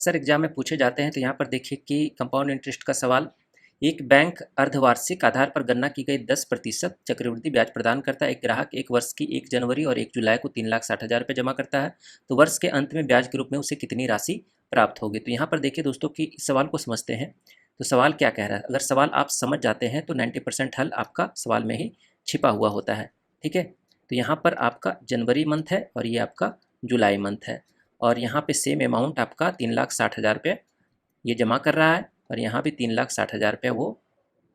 Sir exam में पूछे जाते हैं तो यहाँ पर देखिए कि कंपाउंड इंटरेस्ट का सवाल। एक बैंक अर्धवार्षिक आधार पर गणना की गई 10% चक्रवृद्धि ब्याज प्रदान करता है। एक ग्राहक एक वर्ष की 1 जनवरी और 1 जुलाई को 3,60,000 रुपये जमा करता है, तो वर्ष के अंत में ब्याज के रूप में उसे कितनी राशि प्राप्त होगी। तो यहाँ पर देखिए दोस्तों कि इस सवाल को समझते हैं। तो सवाल क्या कह रहा है, अगर सवाल आप समझ जाते हैं तो 90% हल आपका सवाल में ही छिपा हुआ होता है। ठीक है, तो यहाँ पर आपका जनवरी मंथ है और ये आपका जुलाई मंथ है, और यहाँ पे सेम अमाउंट आपका 3,60,000 रुपये ये जमा कर रहा है, और यहाँ भी 3,60,000 रुपये वो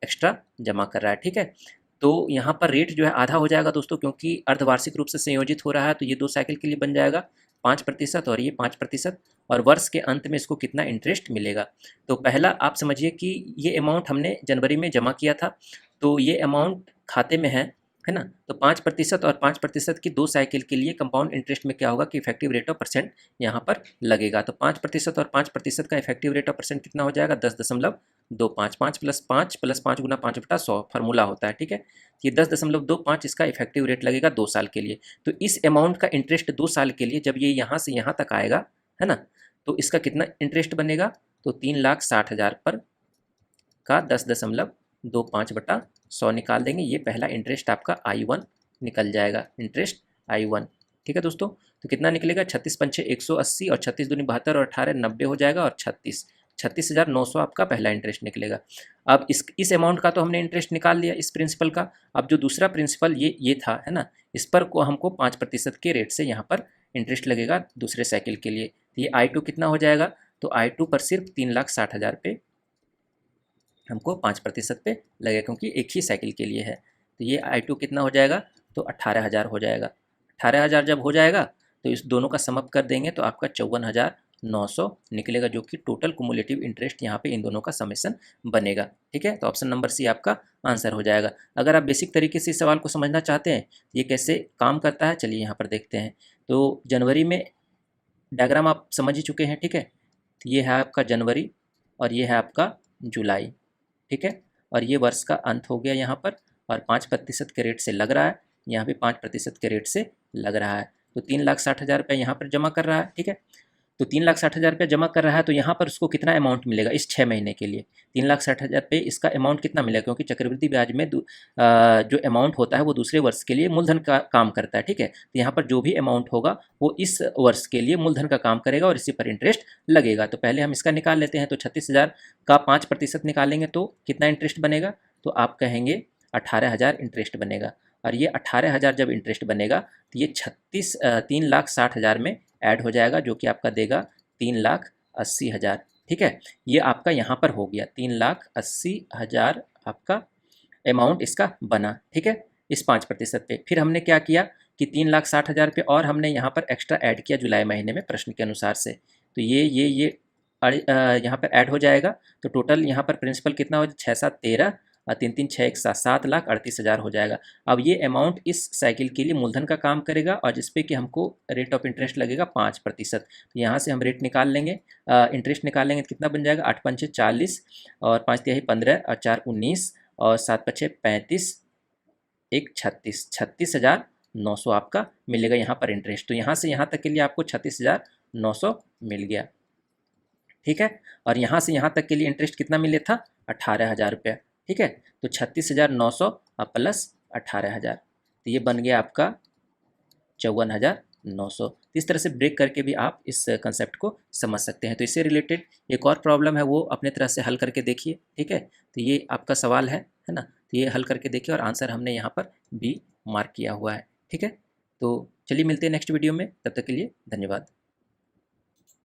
एक्स्ट्रा जमा कर रहा है। ठीक है, तो यहाँ पर रेट जो है आधा हो जाएगा दोस्तों, क्योंकि अर्धवार्षिक रूप से संयोजित हो रहा है, तो ये 2 साइकिल के लिए बन जाएगा 5% और ये 5%, और वर्ष के अंत में इसको कितना इंटरेस्ट मिलेगा। तो पहला आप समझिए कि ये अमाउंट हमने जनवरी में जमा किया था, तो ये अमाउंट खाते में है ना। तो 5% और 5% की 2 साइकिल के लिए कंपाउंड इंटरेस्ट में क्या होगा कि इफेक्टिव रेट ऑफ परसेंट यहाँ पर लगेगा। तो 5% और 5% का इफेक्टिव रेट ऑफ परसेंट कितना हो जाएगा, 10.25। 5 प्लस 5 प्लस 5 गुना 5/100 फार्मूला होता है। ठीक है, ये 10.25 इसका इफेक्टिव रेट लगेगा 2 साल के लिए। तो इस अमाउंट का इंटरेस्ट 2 साल के लिए जब ये यहाँ से यहाँ तक आएगा, है ना, तो इसका कितना इंटरेस्ट बनेगा, तो 3,60,000 पर का 10.25/100 निकाल देंगे। ये पहला इंटरेस्ट आपका I1 निकल जाएगा, इंटरेस्ट I1। ठीक है दोस्तों, तो कितना निकलेगा, 36 पंचे 180 और 36 दूनी 72 और 18 90 हो जाएगा, और 36,900 आपका पहला इंटरेस्ट निकलेगा। अब इस अमाउंट का तो हमने इंटरेस्ट निकाल लिया, इस प्रिंसिपल का। अब जो दूसरा प्रिंसिपल ये था, है ना, इस पर को हमको 5% के रेट से यहाँ पर इंटरेस्ट लगेगा दूसरे साइकिल के लिए। तो ये I2 कितना हो जाएगा, तो I2 पर सिर्फ 3,60,000 पे हमको 5% पे लगेगा, क्योंकि एक ही साइकिल के लिए है। तो ये I2 कितना हो जाएगा, तो 18,000 हो जाएगा। 18,000 जब हो जाएगा तो इस दोनों का समअप कर देंगे तो आपका 54,900 निकलेगा, जो कि टोटल कुमुलेटिव इंटरेस्ट यहाँ पे इन दोनों का समेसन बनेगा। ठीक है, तो ऑप्शन नंबर सी आपका आंसर हो जाएगा। अगर आप बेसिक तरीके से इस सवाल को समझना चाहते हैं ये कैसे काम करता है, चलिए यहाँ पर देखते हैं। तो जनवरी में डायग्राम आप समझ ही चुके हैं। ठीक है, तो ये है आपका जनवरी और ये है आपका जुलाई। ठीक है, और ये वर्ष का अंत हो गया यहाँ पर, और 5% के रेट से लग रहा है, यहाँ भी 5% के रेट से लग रहा है। तो 3,60,000 रुपये यहाँ पर जमा कर रहा है। ठीक है, तो 3,60,000 रुपये जमा कर रहा है, तो यहाँ पर उसको कितना अमाउंट मिलेगा इस 6 महीने के लिए, 3,60,000 रुपये इसका अमाउंट कितना मिलेगा, क्योंकि चक्रवृद्धि ब्याज में जो अमाउंट होता है वो दूसरे वर्ष के लिए मूलधन का काम करता है। ठीक है, तो यहाँ पर जो भी अमाउंट होगा वो इस वर्ष के लिए मूलधन का काम करेगा और इसी पर इंटरेस्ट लगेगा। तो पहले हम इसका निकाल लेते हैं। तो 36,000 का 5% निकालेंगे तो कितना इंटरेस्ट बनेगा, तो आप कहेंगे 18,000 इंटरेस्ट बनेगा। और ये 18,000 जब इंटरेस्ट बनेगा तो ये 3,60,000 में ऐड हो जाएगा, जो कि आपका देगा 3,80,000। ठीक है, ये आपका यहाँ पर हो गया 3,80,000 आपका अमाउंट इसका बना। ठीक है, इस 5% पे फिर हमने क्या किया कि 3,60,000 पे और हमने यहाँ पर एक्स्ट्रा ऐड किया जुलाई महीने में प्रश्न के अनुसार से। तो ये यहाँ पर ऐड हो जाएगा। तो टोटल यहाँ पर प्रिंसिपल कितना हो, 6 7 13 और 3 3 6 1 7,38,000 हो जाएगा। अब ये अमाउंट इस साइकिल के लिए मूलधन का काम करेगा, और जिसपे कि हमको रेट ऑफ इंटरेस्ट लगेगा 5%। तो यहाँ से हम रेट निकाल लेंगे, इंटरेस्ट निकाल लेंगे तो कितना बन जाएगा, 8 पंचे 40 और 5 तिहाई 15 और 4 19 और 7 पछे 35 1 36,900 आपका मिलेगा यहाँ पर इंटरेस्ट। तो यहाँ से यहाँ तक के लिए आपको 36,900 मिल गया। ठीक है, और यहाँ से यहाँ तक के लिए इंटरेस्ट कितना मिले था, 18,000 रुपये। ठीक है, तो 36,900 प्लस 18,000, तो ये बन गया आपका 54,900। इस तरह से ब्रेक करके भी आप इस कंसेप्ट को समझ सकते हैं। तो इससे रिलेटेड एक और प्रॉब्लम है, वो अपने तरह से हल करके देखिए। ठीक है, तो ये आपका सवाल है ना, तो ये हल करके देखिए, और आंसर हमने यहाँ पर भी मार्क किया हुआ है। ठीक है, तो चलिए मिलते हैं नेक्स्ट वीडियो में, तब तक के लिए धन्यवाद।